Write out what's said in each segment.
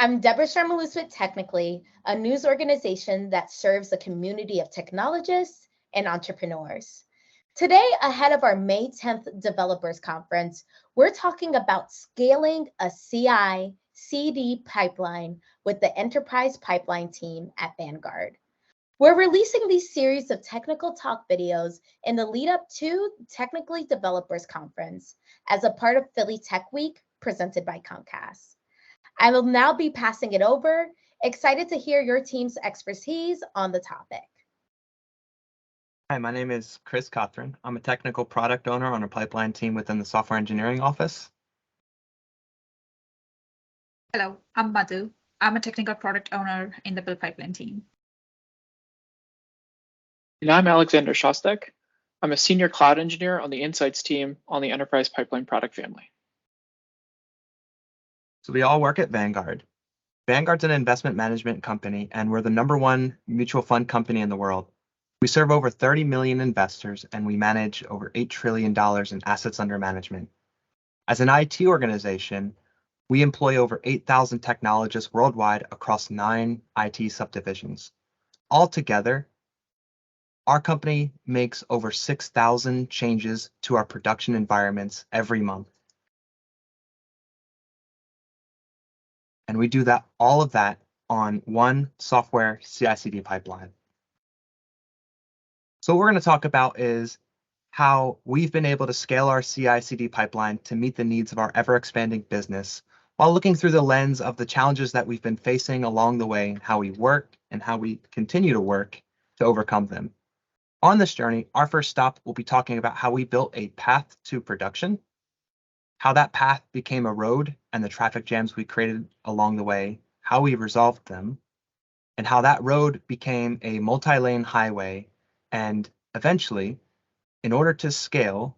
I'm Deborah Sharmalus with Technically, a news organization that serves a community of technologists and entrepreneurs. Today, ahead of our May 10th Developers Conference, we're talking about scaling a CI/CD pipeline with the Enterprise Pipeline team at Vanguard. We're releasing these series of technical talk videos in the lead up to Technically Developers Conference as a part of Philly Tech Week presented by Comcast. I will now be passing it over. Excited to hear your team's expertise on the topic. Hi, my name is Chris Cothran. I'm a technical product owner on a pipeline team within the software engineering office. Hello, I'm Madhu. I'm a technical product owner in the build pipeline team. And I'm Alexander Shostak. I'm a senior cloud engineer on the Insights team on the Enterprise Pipeline product family. So we all work at Vanguard. Vanguard's an investment management company, and we're the #1 mutual fund company in the world. We serve over 30 million investors, and we manage over $8 trillion in assets under management. As an IT organization, we employ over 8,000 technologists worldwide across 9 IT subdivisions. Altogether, our company makes over 6,000 changes to our production environments every month. And we do all of that on one software CI/CD pipeline. So what we're going to talk about is how we've been able to scale our CI/CD pipeline to meet the needs of our ever-expanding business while looking through the lens of the challenges that we've been facing along the way, how we work and how we continue to work to overcome them. On this journey, our first stop will be talking about how we built a path to production, how that path became a road and the traffic jams we created along the way, how we resolved them, and how that road became a multi-lane highway, and eventually, in order to scale,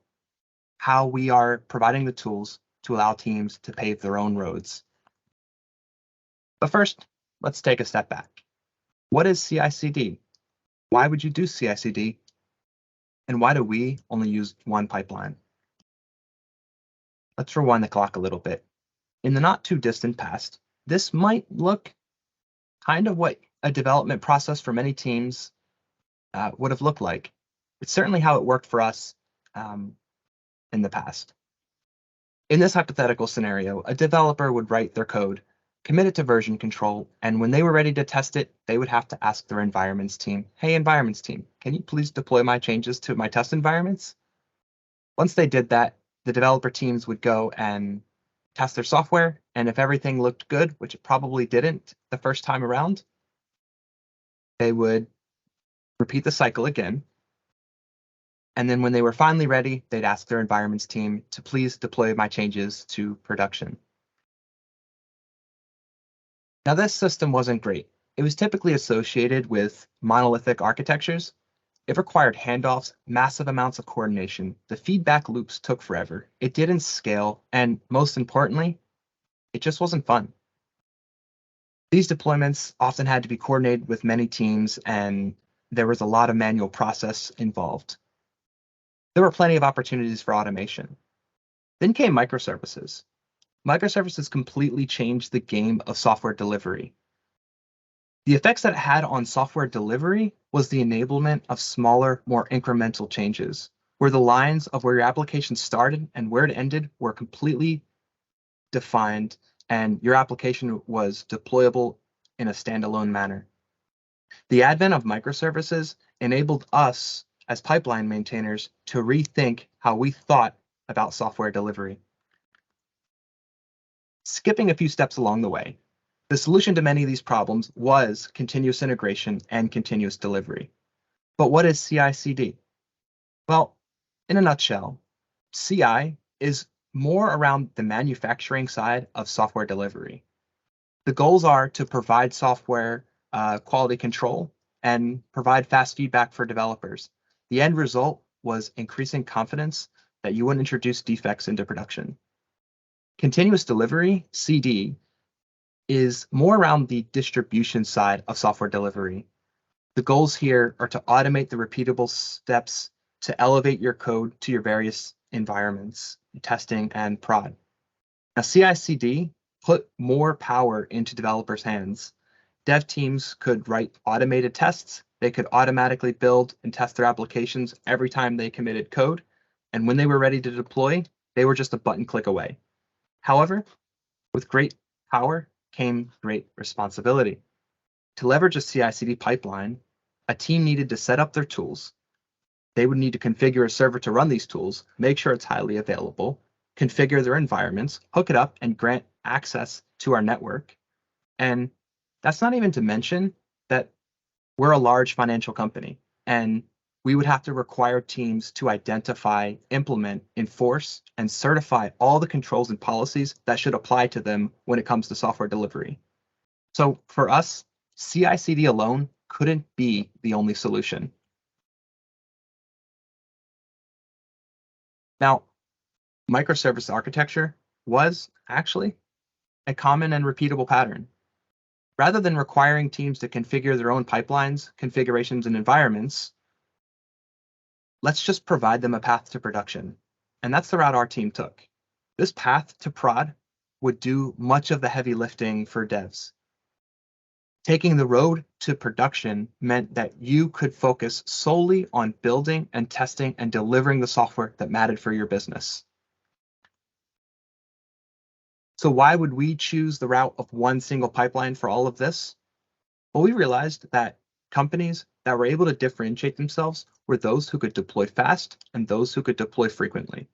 how we are providing the tools to allow teams to pave their own roads. But first, let's take a step back. What is CI/CD? Why would you do CI/CD? And why do we only use one pipeline? Let's rewind the clock a little bit. In the not too distant past, this might look kind of what a development process for many teams would have looked like. It's certainly how it worked for us in the past. In this hypothetical scenario, a developer would write their code, commit it to version control, and when they were ready to test it, they would have to ask their environments team, "Hey, environments team, can you please deploy my changes to my test environments?" Once they did that, the developer teams would go and test their software, and if everything looked good, which it probably didn't the first time around, they would repeat the cycle again. And then when they were finally ready, they'd ask their environments team to please deploy my changes to production. Now, this system wasn't great. It was typically associated with monolithic architectures. It required handoffs, massive amounts of coordination. The feedback loops took forever. It didn't scale, and most importantly, it just wasn't fun. These deployments often had to be coordinated with many teams, and there was a lot of manual process involved. There were plenty of opportunities for automation. Then came microservices. Microservices completely changed the game of software delivery. The effects that it had on software delivery was the enablement of smaller, more incremental changes, where the lines of where your application started and where it ended were completely defined, and your application was deployable in a standalone manner. The advent of microservices enabled us as pipeline maintainers to rethink how we thought about software delivery. Skipping a few steps along the way, the solution to many of these problems was continuous integration and continuous delivery. But what is CI/CD? Well, in a nutshell, CI is more around the manufacturing side of software delivery. The goals are to provide software quality control and provide fast feedback for developers. The end result was increasing confidence that you wouldn't introduce defects into production. Continuous delivery, CD, is more around the distribution side of software delivery. The goals here are to automate the repeatable steps to elevate your code to your various environments, testing and prod. Now, CI/CD put more power into developers' hands. Dev teams could write automated tests. They could automatically build and test their applications every time they committed code. And when they were ready to deploy, they were just a button click away. However, with great power came great responsibility. To leverage a CI/CD pipeline, a team needed to set up their tools. They would need to configure a server to run these tools, make sure it's highly available, configure their environments, hook it up, and grant access to our network. And that's not even to mention that we're a large financial company, and we would have to require teams to identify, implement, enforce, and certify all the controls and policies that should apply to them when it comes to software delivery. So for us, CI/CD alone couldn't be the only solution. Now, microservice architecture was actually a common and repeatable pattern. Rather than requiring teams to configure their own pipelines, configurations, and environments, let's just provide them a path to production. And that's the route our team took. This path to prod would do much of the heavy lifting for devs. Taking the road to production meant that you could focus solely on building and testing and delivering the software that mattered for your business. So why would we choose the route of one single pipeline for all of this? Well, we realized that companies that were able to differentiate themselves were those who could deploy fast and those who could deploy frequently.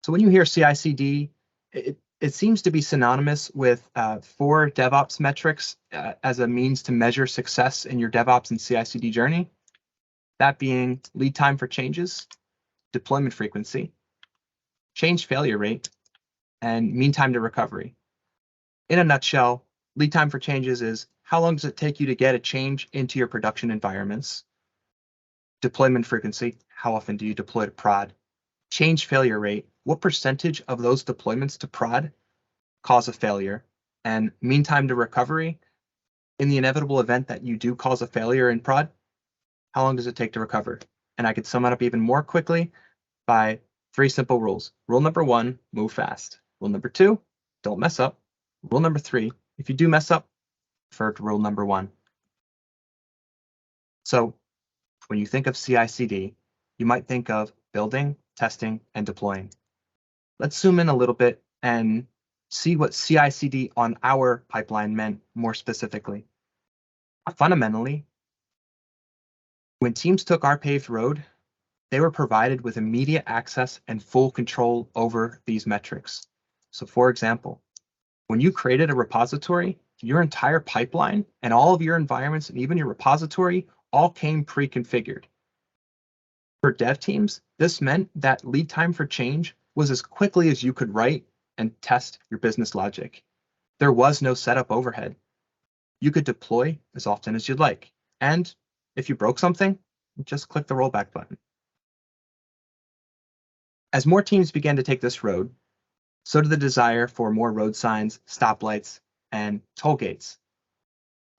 So when you hear CI/CD, it seems to be synonymous with 4 DevOps metrics as a means to measure success in your DevOps and CI/CD journey. That being lead time for changes, deployment frequency, change failure rate, and mean time to recovery. In a nutshell, lead time for changes is how long does it take you to get a change into your production environments? Deployment frequency, how often do you deploy to prod? Change failure rate, what percentage of those deployments to prod cause a failure? And mean time to recovery, in the inevitable event that you do cause a failure in prod, how long does it take to recover? And I could sum it up even more quickly by 3 simple rules. Rule number 1, move fast. Rule number 2, don't mess up. Rule number 3, if you do mess up, refer to rule number 1. So when you think of CI/CD, you might think of building, testing, and deploying. Let's zoom in a little bit and see what CI/CD on our pipeline meant more specifically. Fundamentally, when teams took our paved road, they were provided with immediate access and full control over these metrics. So for example, when you created a repository, your entire pipeline and all of your environments and even your repository all came pre-configured. For dev teams, this meant that lead time for change was as quickly as you could write and test your business logic. There was no setup overhead. You could deploy as often as you'd like. And if you broke something, just click the rollback button. As more teams began to take this road, so did the desire for more road signs, stoplights, and toll gates.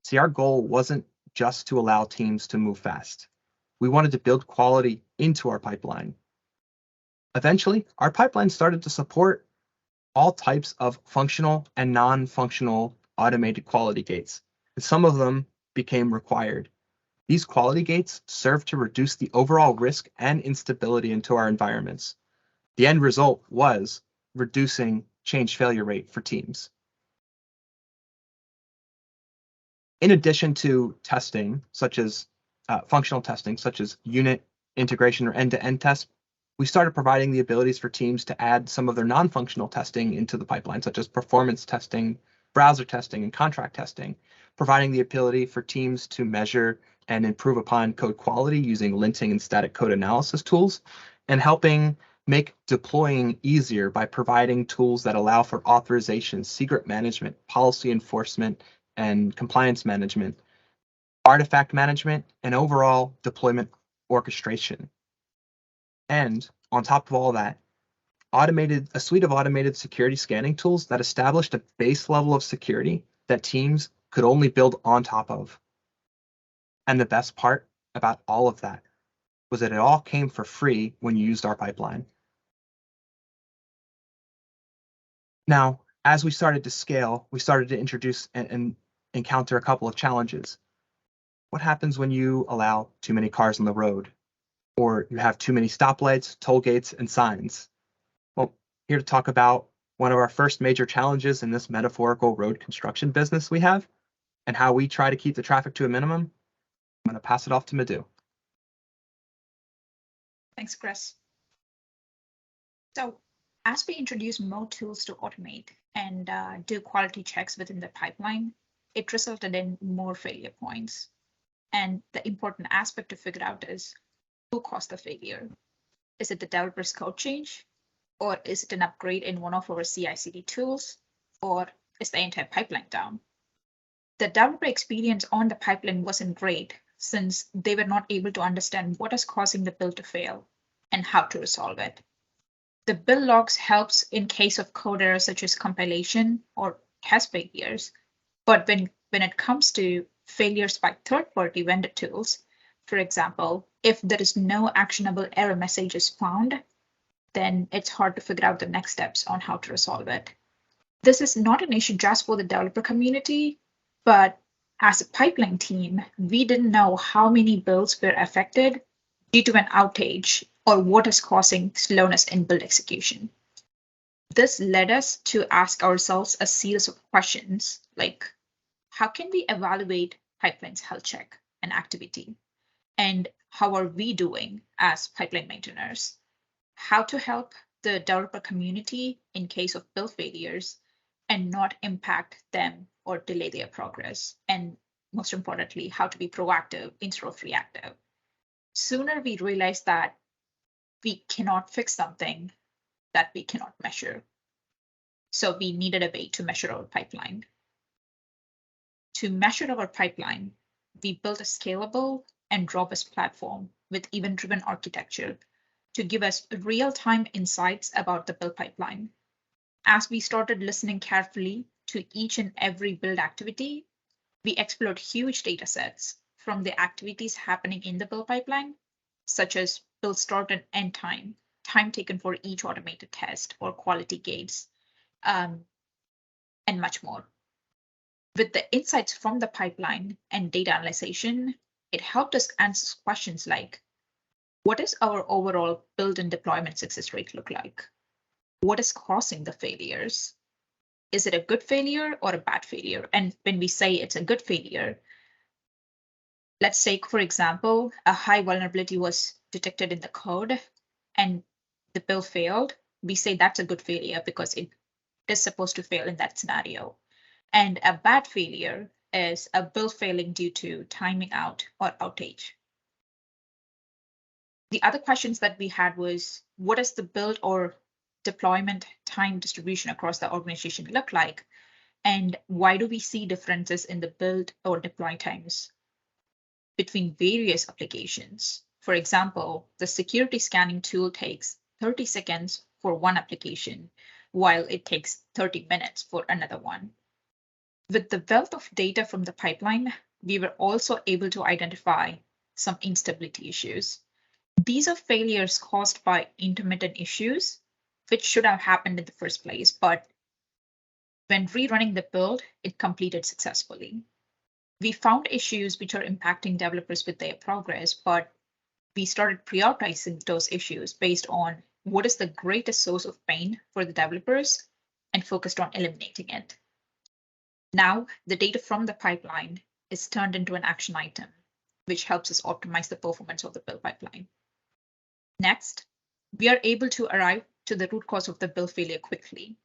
See, our goal wasn't just to allow teams to move fast. We wanted to build quality into our pipeline. Eventually, our pipeline started to support all types of functional and non-functional automated quality gates, and some of them became required. These quality gates serve to reduce the overall risk and instability into our environments. The end result was reducing change failure rate for teams. In addition to testing, such as functional testing, such as unit integration or end-to-end tests, we started providing the abilities for teams to add some of their non-functional testing into the pipeline, such as performance testing, browser testing, and contract testing, providing the ability for teams to measure and improve upon code quality using linting and static code analysis tools, and helping make deploying easier by providing tools that allow for authorization, secret management, policy enforcement, and compliance management, artifact management, and overall deployment orchestration. And on top of all that, a suite of automated security scanning tools that established a base level of security that teams could only build on top of. And the best part about all of that was that it all came for free when you used our pipeline. Now, As we started to scale, we started to introduce and encounter a couple of challenges. What happens when you allow too many cars on the road? Or you have too many stoplights, toll gates, and signs? Well, here to talk about one of our first major challenges in this metaphorical road construction business we have, and how we try to keep the traffic to a minimum, I'm going to pass it off to Madhu. Thanks, Chris. So as we introduce more tools to automate and do quality checks within the pipeline, it resulted in more failure points. And the important aspect to figure out is who caused the failure. Is it the developer's code change? Or is it an upgrade in one of our CICD tools? Or is the entire pipeline down? The developer experience on the pipeline wasn't great since they were not able to understand what is causing the build to fail and how to resolve it. The build logs helps in case of code errors such as compilation or test failures. But when it comes to failures by third-party vendor tools, for example, if there is no actionable error messages found, then it's hard to figure out the next steps on how to resolve it. This is not an issue just for the developer community, but as a pipeline team, we didn't know how many builds were affected due to an outage or what is causing slowness in build execution. This led us to ask ourselves a series of questions like, how can we evaluate pipeline's health check and activity? And how are we doing as pipeline maintainers? How to help the developer community in case of build failures and not impact them or delay their progress. And most importantly, how to be proactive instead of reactive. Sooner we realized that we cannot fix something that we cannot measure. So we needed a way to measure our pipeline. To measure our pipeline, we built a scalable and robust platform with event-driven architecture to give us real-time insights about the build pipeline. As we started listening carefully to each and every build activity, we explored huge data sets from the activities happening in the build pipeline, such as build start and end time, time taken for each automated test or quality gates, and much more. With the insights from the pipeline and data analyzation, it helped us answer questions like, what is our overall build and deployment success rate look like? What is causing the failures? Is it a good failure or a bad failure? And when we say it's a good failure, let's take, for example, a high vulnerability was detected in the code and the build failed. We say that's a good failure because it is supposed to fail in that scenario. And a bad failure is a build failing due to timing out or outage. The other questions that we had was, what does the build or deployment time distribution across the organization look like? And why do we see differences in the build or deploy times between various applications? For example, the security scanning tool takes 30 seconds for one application, while it takes 30 minutes for another one. With the wealth of data from the pipeline, we were also able to identify some instability issues. These are failures caused by intermittent issues, which should have happened in the first place, but when rerunning the build, it completed successfully. We found issues which are impacting developers with their progress, but we started prioritizing those issues based on what is the greatest source of pain for the developers and focused on eliminating it. Now, the data from the pipeline is turned into an action item, which helps us optimize the performance of the build pipeline. Next, we are able to arrive to the root cause of the build failure quickly.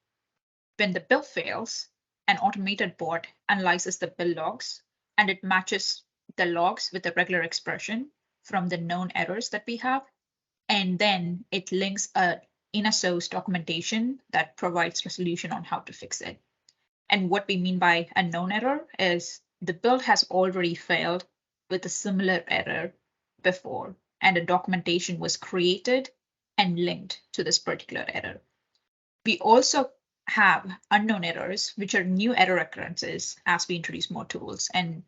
When the build fails, an automated bot analyzes the build logs and it matches the logs with the regular expression from the known errors that we have. And then it links in a source documentation that provides resolution on how to fix it. And what we mean by a known error is the build has already failed with a similar error before, and a documentation was created and linked to this particular error. We also have unknown errors, which are new error occurrences as we introduce more tools and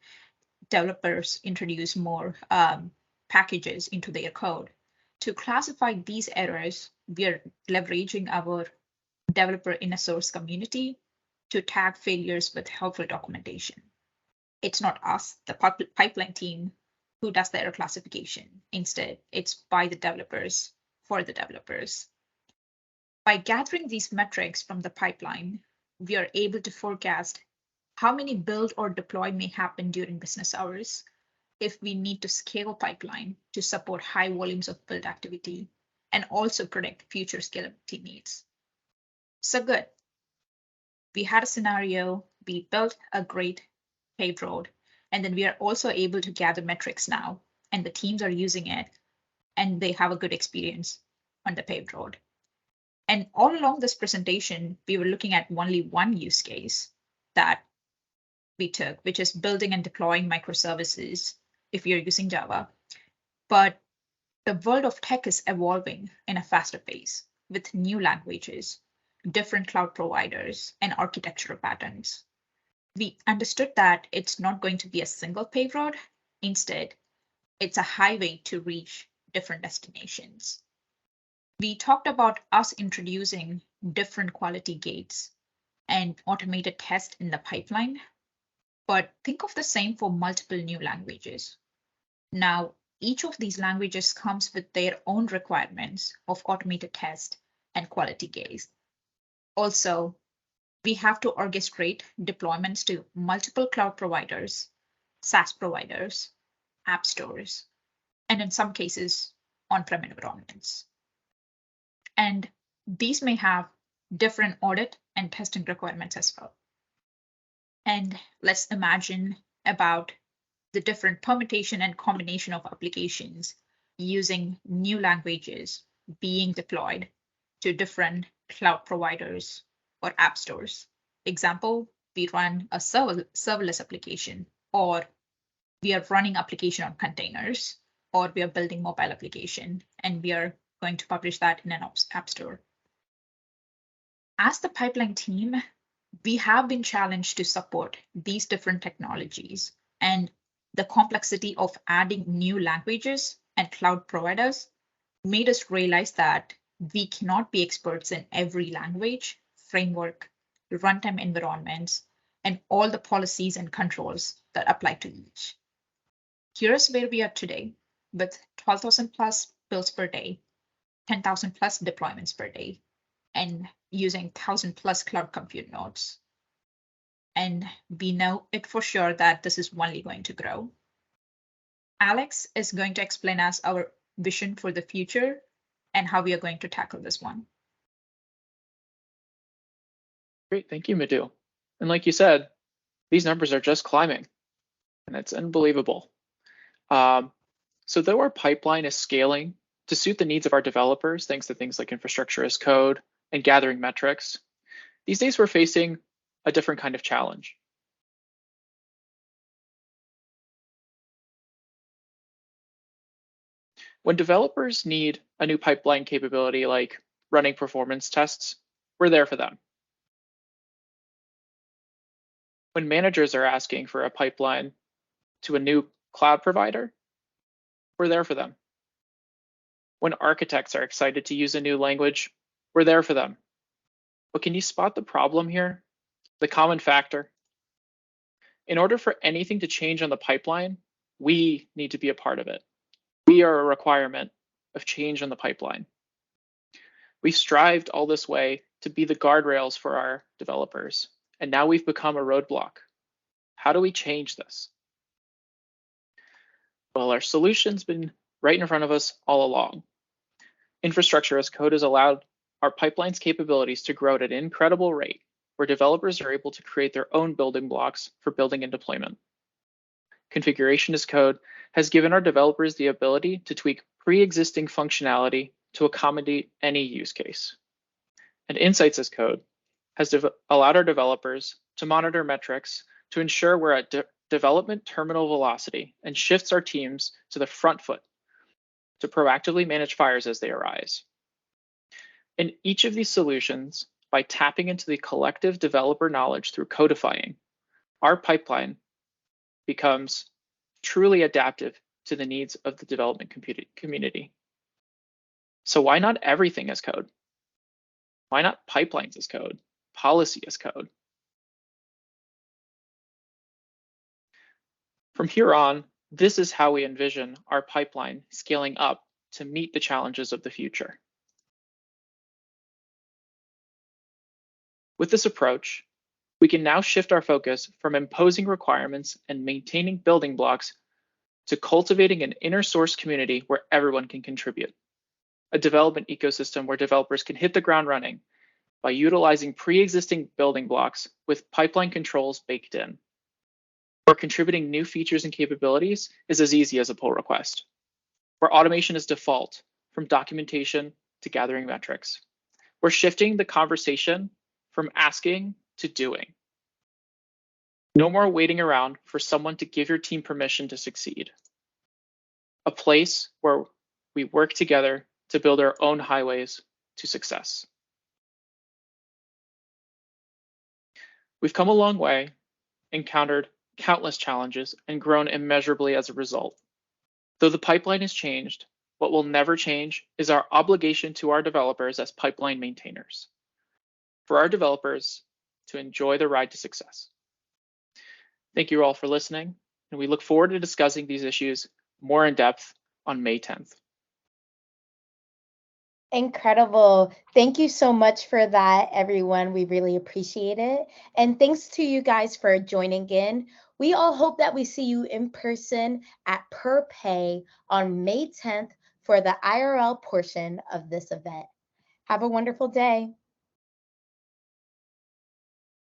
developers introduce more packages into their code. To classify these errors, we are leveraging our developer in a source community to tag failures with helpful documentation. It's not us, the pipeline team, who does the error classification. Instead, it's by the developers, for the developers. By gathering these metrics from the pipeline, we are able to forecast how many build or deploy may happen during business hours if we need to scale pipeline to support high volumes of build activity and also predict future scalability needs. So good. We had a scenario, we built a great paved road, and then we are also able to gather metrics now, and the teams are using it, and they have a good experience on the paved road. And all along this presentation, we were looking at only one use case that we took, which is building and deploying microservices if you're using Java. But the world of tech is evolving in a faster pace with new languages, different cloud providers, and architectural patterns. We understood that it's not going to be a single paved road. Instead, it's a highway to reach different destinations. We talked about us introducing different quality gates and automated tests in the pipeline, but think of the same for multiple new languages. Now, each of these languages comes with their own requirements of automated test and quality gates. Also, we have to orchestrate deployments to multiple cloud providers, SaaS providers, app stores, and in some cases, on-prem environments. And these may have different audit and testing requirements as well. And let's imagine about the different permutation and combination of applications using new languages being deployed to different cloud providers or app stores. Example, we run a serverless application, or we are running application on containers, or we are building mobile application, and we are going to publish that in an app store. As the pipeline team, we have been challenged to support these different technologies, and the complexity of adding new languages and cloud providers made us realize that we cannot be experts in every language, framework, runtime environments, and all the policies and controls that apply to each. Here's where we are today with 12,000 plus builds per day, 10,000 plus deployments per day, and using 1,000 plus cloud compute nodes. And we know it for sure that this is only going to grow. Alex is going to explain us our vision for the future and how we are going to tackle this one. Great, thank you, Madhu. And like you said, these numbers are just climbing, and it's unbelievable. So though our pipeline is scaling to suit the needs of our developers, thanks to things like infrastructure as code and gathering metrics, these days we're facing a different kind of challenge. When developers need a new pipeline capability like running performance tests, we're there for them. When managers are asking for a pipeline to a new cloud provider, we're there for them. When architects are excited to use a new language, we're there for them. But can you spot the problem here? The common factor? In order for anything to change on the pipeline, we need to be a part of it. We are a requirement of change on the pipeline. We've strived all this way to be the guardrails for our developers, and now we've become a roadblock. How do we change this? Well, our solution's been right in front of us all along. Infrastructure as code has allowed our pipeline's capabilities to grow at an incredible rate, where developers are able to create their own building blocks for building and deployment. Configuration as code has given our developers the ability to tweak pre-existing functionality to accommodate any use case. And Insights as code has allowed our developers to monitor metrics to ensure we're at development terminal velocity and shifts our teams to the front foot to proactively manage fires as they arise. In each of these solutions, by tapping into the collective developer knowledge through codifying, our pipeline becomes truly adaptive to the needs of the development community. So why not everything as code? Why not pipelines as code, policy as code? From here on, this is how we envision our pipeline scaling up to meet the challenges of the future. With this approach, we can now shift our focus from imposing requirements and maintaining building blocks to cultivating an inner source community where everyone can contribute. A development ecosystem where developers can hit the ground running by utilizing pre-existing building blocks with pipeline controls baked in, where contributing new features and capabilities is as easy as a pull request, where automation is default from documentation to gathering metrics. We're shifting the conversation from asking to doing. No more waiting around for someone to give your team permission to succeed. A place where we work together to build our own highways to success. We've come a long way, encountered countless challenges, and grown immeasurably as a result. Though the pipeline has changed, what will never change is our obligation to our developers as pipeline maintainers. For our developers to enjoy the ride to success. Thank you all for listening, and we look forward to discussing these issues more in depth on May 10th. Incredible. Thank you so much for that, everyone. We really appreciate it. And thanks to you guys for joining in. We all hope that we see you in person at Per Pay on May 10th for the IRL portion of this event. Have a wonderful day.